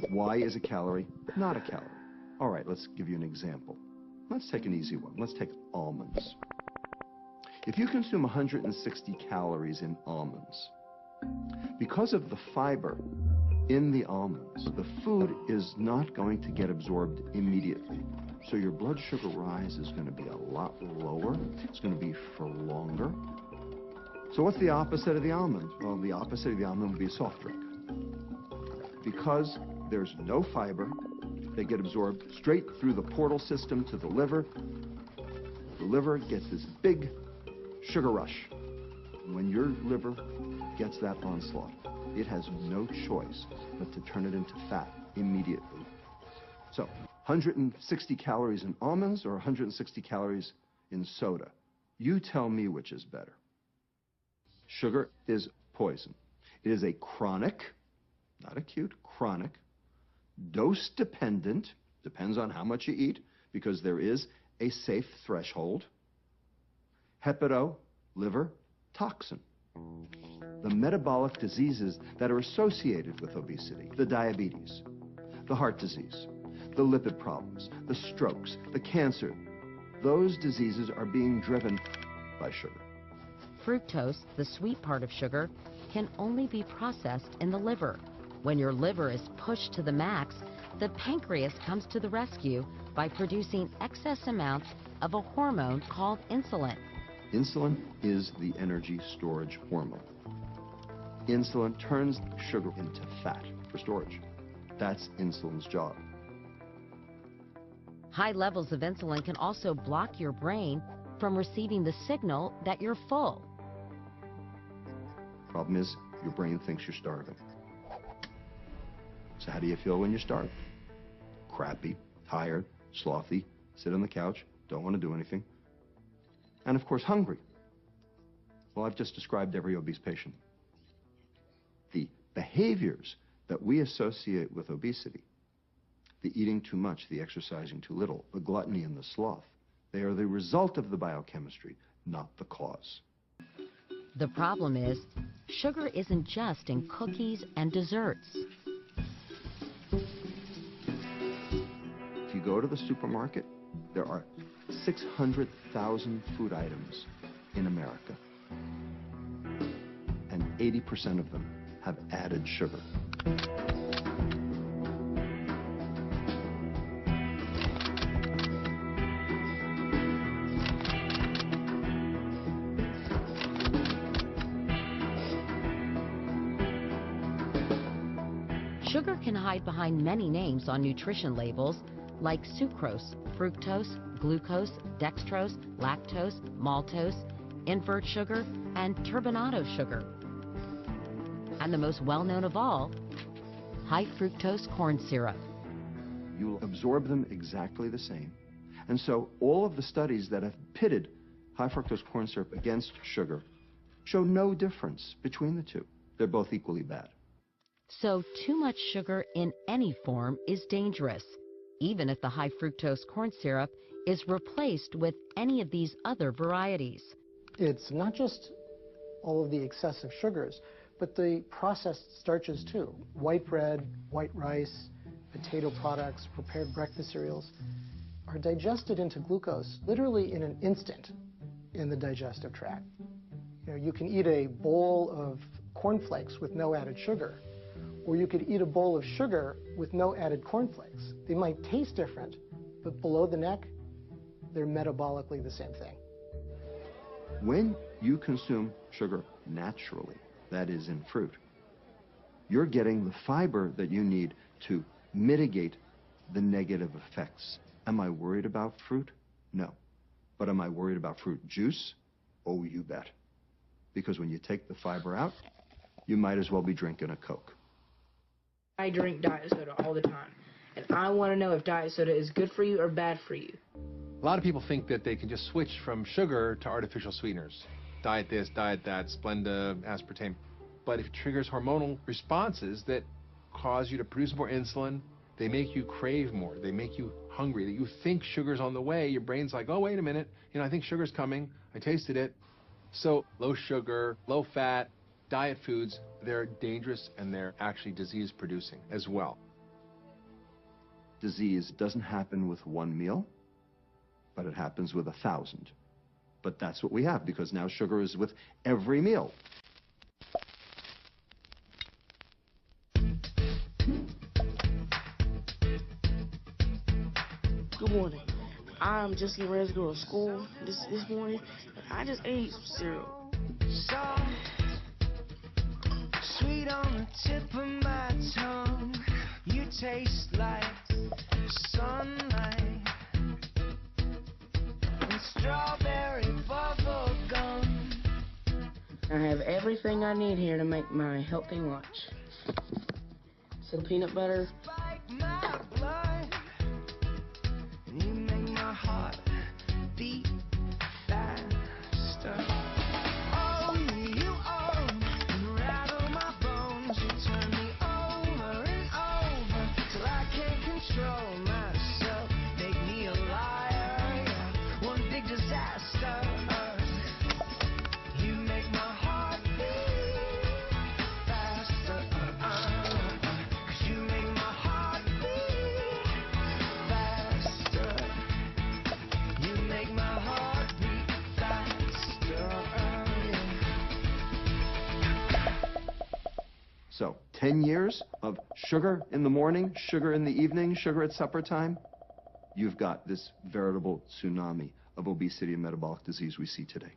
Why is a calorie not a calorie? All right, let's give you an example. Let's take an easy one. Let's take almonds. If you consume 160 calories in almonds, because of the fiber in the almonds, the food is not going to get absorbed immediately. So your blood sugar rise is going to be a lot lower. It's going to be for longer. So what's the opposite of the almond? Well, the opposite of the almond would be a soft drink. Because there's no fiber, they get absorbed straight through the portal system to the liver. The liver gets this big sugar rush. When your liver gets that onslaught, it has no choice but to turn it into fat immediately. So, 160 calories in almonds or 160 calories in soda? You tell me which is better. Sugar is poison. It is a chronic, not acute, chronic, dose-dependent, depends on how much you eat, because there is a safe threshold, hepato-liver toxin. The metabolic diseases that are associated with obesity, the diabetes, the heart disease, the lipid problems, the strokes, the cancer, those diseases are being driven by sugar. Fructose, the sweet part of sugar, can only be processed in the liver. When your liver is pushed to the max, the pancreas comes to the rescue by producing excess amounts of a hormone called insulin. Insulin is the energy storage hormone. Insulin turns sugar into fat for storage. That's insulin's job. High levels of insulin can also block your brain from receiving the signal that you're full. Problem is, your brain thinks you're starving. So how do you feel when you're starved? Crappy, tired, slothy, sit on the couch, don't want to do anything. And of course, hungry. Well, I've just described every obese patient. The behaviors that we associate with obesity, the eating too much, the exercising too little, the gluttony and the sloth, they are the result of the biochemistry, not the cause. The problem is, sugar isn't just in cookies and desserts. If you go to the supermarket, there are 600,000 food items in America, and 80% of them have added sugar. Sugar can hide behind many names on nutrition labels like sucrose, fructose, glucose, dextrose, lactose, maltose, invert sugar, and turbinado sugar. And the most well-known of all, high fructose corn syrup. You'll absorb them exactly the same. And so all of the studies that have pitted high fructose corn syrup against sugar show no difference between the two. They're both equally bad. So too much sugar in any form is dangerous, even if the high fructose corn syrup is replaced with any of these other varieties. It's not just all of the excessive sugars, but the processed starches too. White bread, white rice, potato products, prepared breakfast cereals are digested into glucose literally in an instant in the digestive tract. You know, you can eat a bowl of cornflakes with no added sugar, or you could eat a bowl of sugar with no added cornflakes. They might taste different, but below the neck, they're metabolically the same thing. When you consume sugar naturally, that is in fruit, you're getting the fiber that you need to mitigate the negative effects. Am I worried about fruit? No. But am I worried about fruit juice? Oh, you bet. Because when you take the fiber out, you might as well be drinking a Coke. I drink diet soda all the time, and I want to know if diet soda is good for you or bad for you. A lot of people think that they can just switch from sugar to artificial sweeteners. Diet this, diet that, Splenda, aspartame. But it triggers hormonal responses that cause you to produce more insulin. They make you crave more. They make you hungry. That you think sugar's on the way. Your brain's like, oh, wait a minute. You know, I think sugar's coming. I tasted it. So low sugar, low fat, diet foods, they're dangerous and they're actually disease producing as well. disease doesn't happen with one meal, but it happens with 1,000. But that's what we have, because now sugar is with every meal. Good morning. I'm just getting ready to go to school this morning, and I just ate some cereal. Sweet on the tip of my tongue, you taste like sunlight and strawberry bubble gum. I have everything I need here to make my healthy lunch. Some peanut butter. Spike my blood, and you make my heart beat faster. Oh, you own and rattle my bones. You turn me over and over till I can't control myself. Make me a liar, yeah. One big disaster. You make my heart beat faster. 'Cause you make my heart beat faster. You make my heart beat faster. So, 10 years of sugar in the morning, sugar in the evening, sugar at supper time, you've got this veritable tsunami of obesity and metabolic disease we see today.